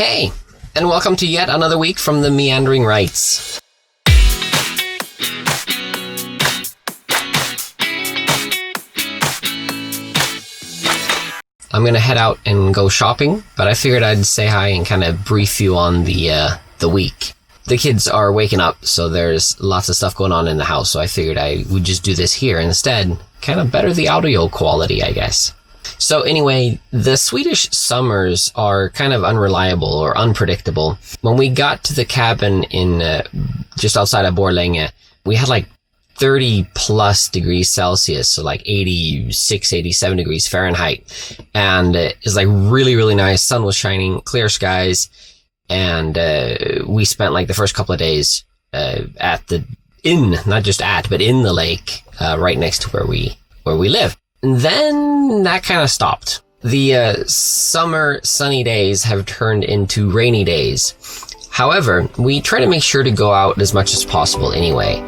Hey, and welcome to yet another week from the Meandering Rights. I'm gonna head out and go shopping, but I figured I'd say hi and kind of brief you on the week. The kids are waking up, so there's lots of stuff going on in the house, so I figured I would just do this here instead. Kind of better the audio quality, I guess. So anyway, the Swedish summers are kind of unreliable or unpredictable. When we got to the cabin in just outside of Borlänge, we had like 30 plus degrees Celsius, so like 86, 87 degrees Fahrenheit. And it's like really, really nice. Sun was shining, clear skies. And we spent like the first couple of days not just at, but in the lake right next to where we live. And then that kind of stopped. The summer sunny days have turned into rainy days. However, we try to make sure to go out as much as possible anyway.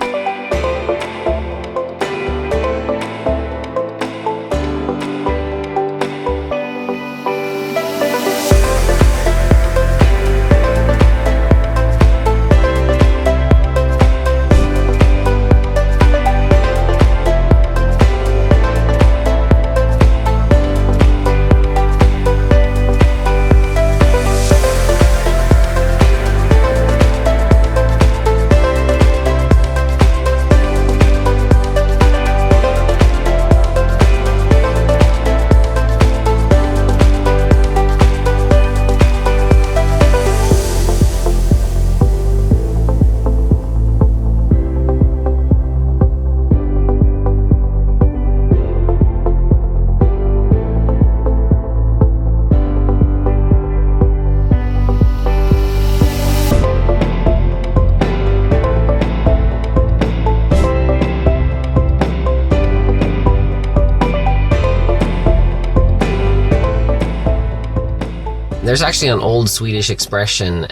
There's actually an old Swedish expression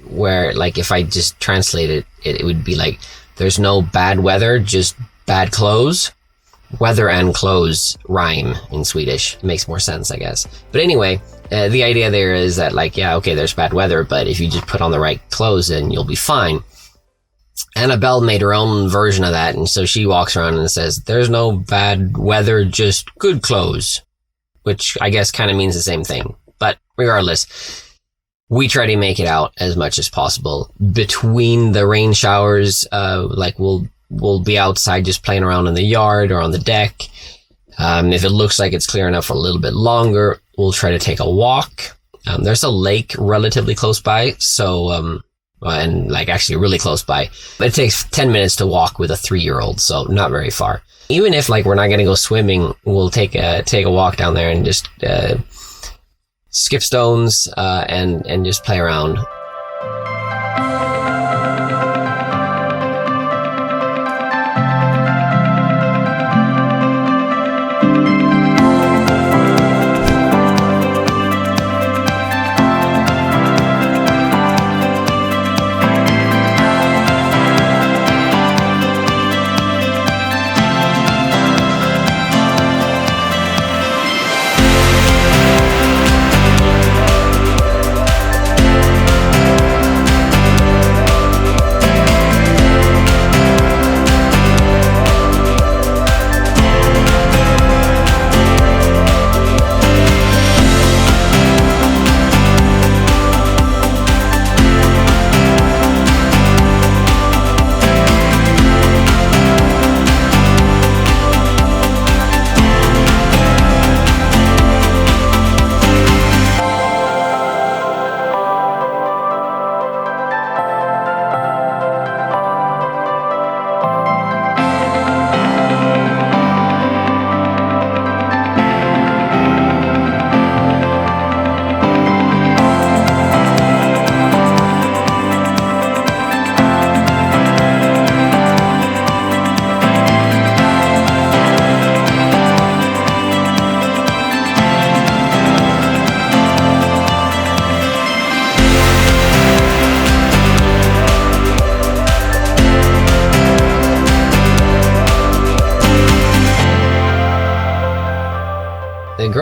where, like, if I just translate it, it would be like, there's no bad weather, just bad clothes. Weather and clothes rhyme in Swedish. It makes more sense, I guess. But anyway, the idea there is that, like, yeah, okay, there's bad weather, but if you just put on the right clothes, then you'll be fine. Annabelle made her own version of that, and so she walks around and says, there's no bad weather, just good clothes, which I guess kind of means the same thing. But regardless, we try to make it out as much as possible. Between the rain showers, like we'll be outside just playing around in the yard or on the deck. If it looks like it's clear enough for a little bit longer, we'll try to take a walk. There's a lake relatively close by, so and like actually really close by. It takes 10 minutes to walk with a 3-year-old, so not very far. Even if like we're not going to go swimming, we'll take a walk down there and just skip stones and just play around.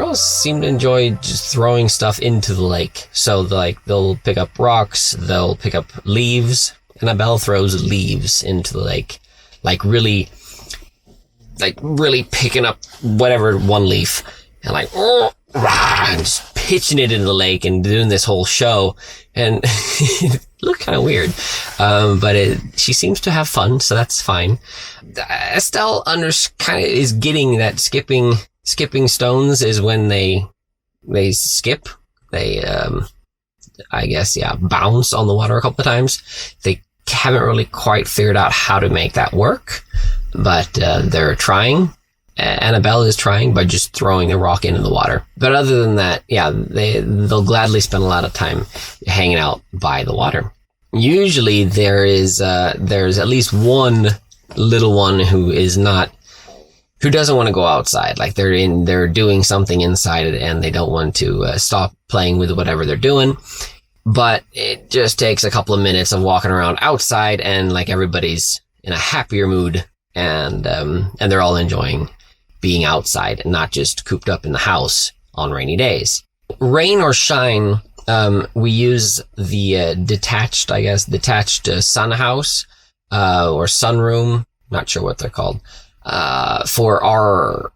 girls seem to enjoy just throwing stuff into the lake. So they'll pick up rocks, they'll pick up leaves. Annabelle throws leaves into the lake, really picking up whatever one leaf and and just pitching it into the lake and doing this whole show. And it looked kind of weird. But she seems to have fun, so that's fine. Estelle is getting that skipping stones is when they skip. They, I guess, bounce on the water a couple of times. They haven't really quite figured out how to make that work, but they're trying. Annabelle is trying by just throwing the rock into the water. But other than that, they'll gladly spend a lot of time hanging out by the water. Usually there's at least one little one who doesn't want to go outside. Like they're doing something inside and they don't want to stop playing with whatever they're doing. But it just takes a couple of minutes of walking around outside and everybody's in a happier mood and they're all enjoying being outside and not just cooped up in the house on rainy days. Rain or shine, we use the detached sun house or sunroom, not sure what they're called, for all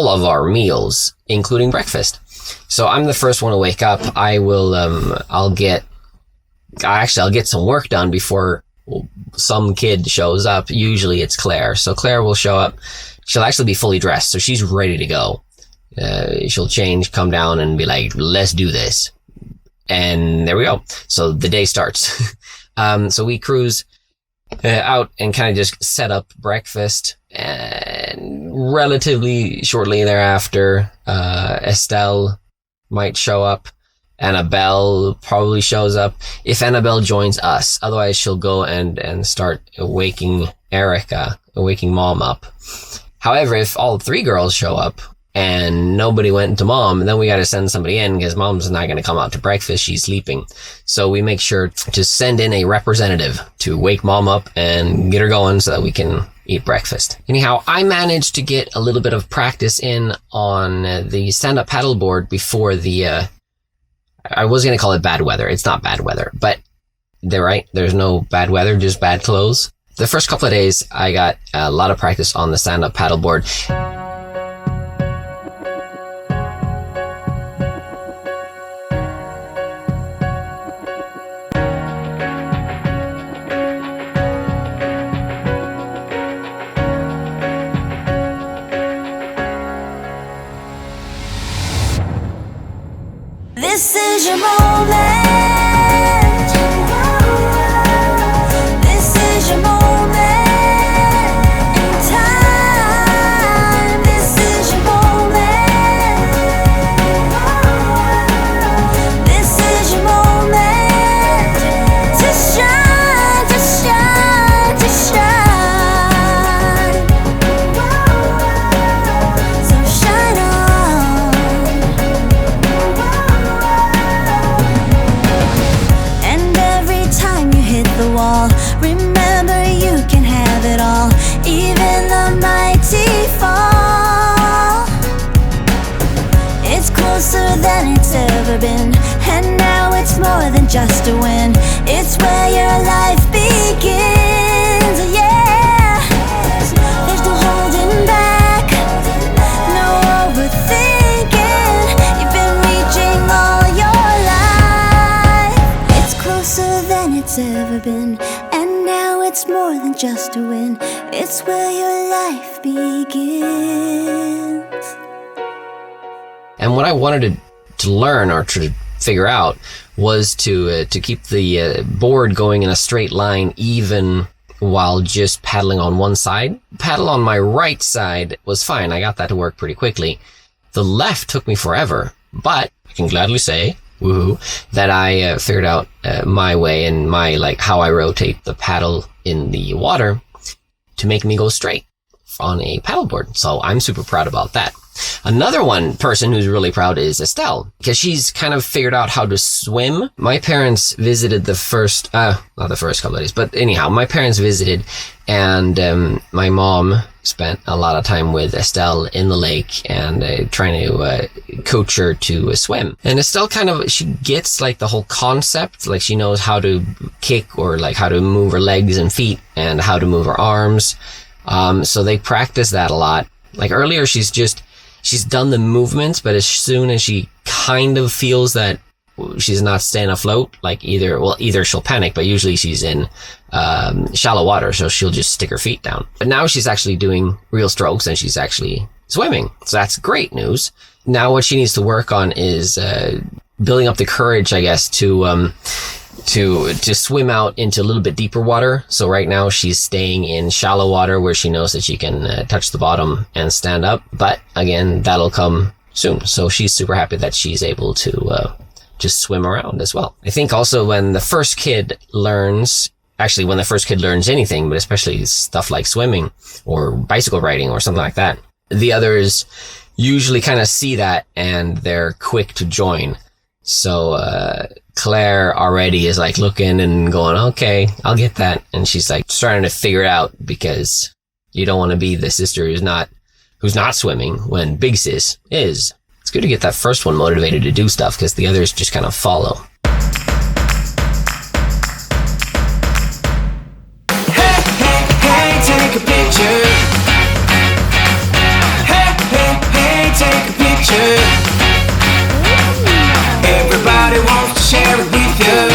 of our meals, including breakfast. So I'm the first one to wake up. I'll get some work done before some kid shows up. Usually it's Claire. So Claire will show up. She'll actually be fully dressed, so she's ready to go. She'll change, come down, and be like, let's do this. And there we go. So the day starts. So we cruise out and kind of just set up breakfast. And relatively shortly thereafter, Estelle might show up. Annabelle probably shows up. If Annabelle joins us, otherwise she'll go and start waking Mom up. However, if all three girls show up and nobody went to Mom, then we got to send somebody in because Mom's not going to come out to breakfast. She's sleeping. So we make sure to send in a representative to wake Mom up and get her going so that we can eat breakfast. Anyhow, I managed to get a little bit of practice in on the stand-up paddleboard before I was going to call it bad weather. It's not bad weather, but they're right. There's no bad weather, just bad clothes. The first couple of days, I got a lot of practice on the stand-up paddleboard. This is your moment. This is your moment in time. This is your moment. This is your moment to shine, to shine, to shine. So shine on. And every time you hit the wall, remember you can have it all, even the mighty fall. It's closer than it's ever been, and now it's more than just a win. It's where your life begins, yeah. There's no holding back, no overthinking. You've been reaching all your life. It's closer than it's ever been, and now it's more than just a win. It's where your life begins. And what I wanted to learn or to figure out was to keep the board going in a straight line even while just paddling on one side. Paddle on my right side was fine. I got that to work pretty quickly. The left took me forever, but I can gladly say, woohoo, that I figured out my way and my how I rotate the paddle in the water to make me go straight on a paddleboard. So I'm super proud about that. Another person who's really proud is Estelle, because she's kind of figured out how to swim. My parents visited not the first couple of days, but anyhow, my parents visited, and my mom spent a lot of time with Estelle in the lake and trying to coach her to swim. And Estelle she gets like the whole concept, like she knows how to kick or like how to move her legs and feet and how to move her arms. So they practice that a lot. Like earlier, she's done the movements, but as soon as she kind of feels that she's not staying afloat, like either she'll panic, but usually she's in shallow water, so she'll just stick her feet down. But now she's actually doing real strokes and she's actually swimming. So that's great news. Now what she needs to work on is building up the courage, I guess, to swim out into a little bit deeper water. So right now she's staying in shallow water where she knows that she can touch the bottom and stand up. But again, that'll come soon. So she's super happy that she's able to just swim around as well. I think also when the first kid learns anything, but especially stuff like swimming or bicycle riding or something like that, the others usually kind of see that and they're quick to join. So Claire already is like looking and going, okay, I'll get that. And she's like starting to figure it out, because you don't want to be the sister who's not swimming when big sis is. It's good to get that first one motivated to do stuff, because the others just kind of follow. Hey, hey, hey, take a picture. Hey, hey, hey, take a picture. Everybody wants to share it with you.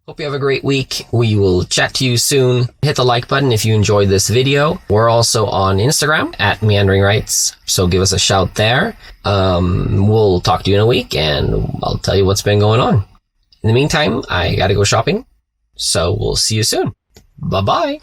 Hope you have a great week. We will chat to you soon. Hit the like button if you enjoyed this video. We're also on Instagram at Meandering Rights, so give us a shout there. We'll talk to you in a week and I'll tell you what's been going on. In the meantime, I gotta go shopping, so we'll see you soon. Bye-bye.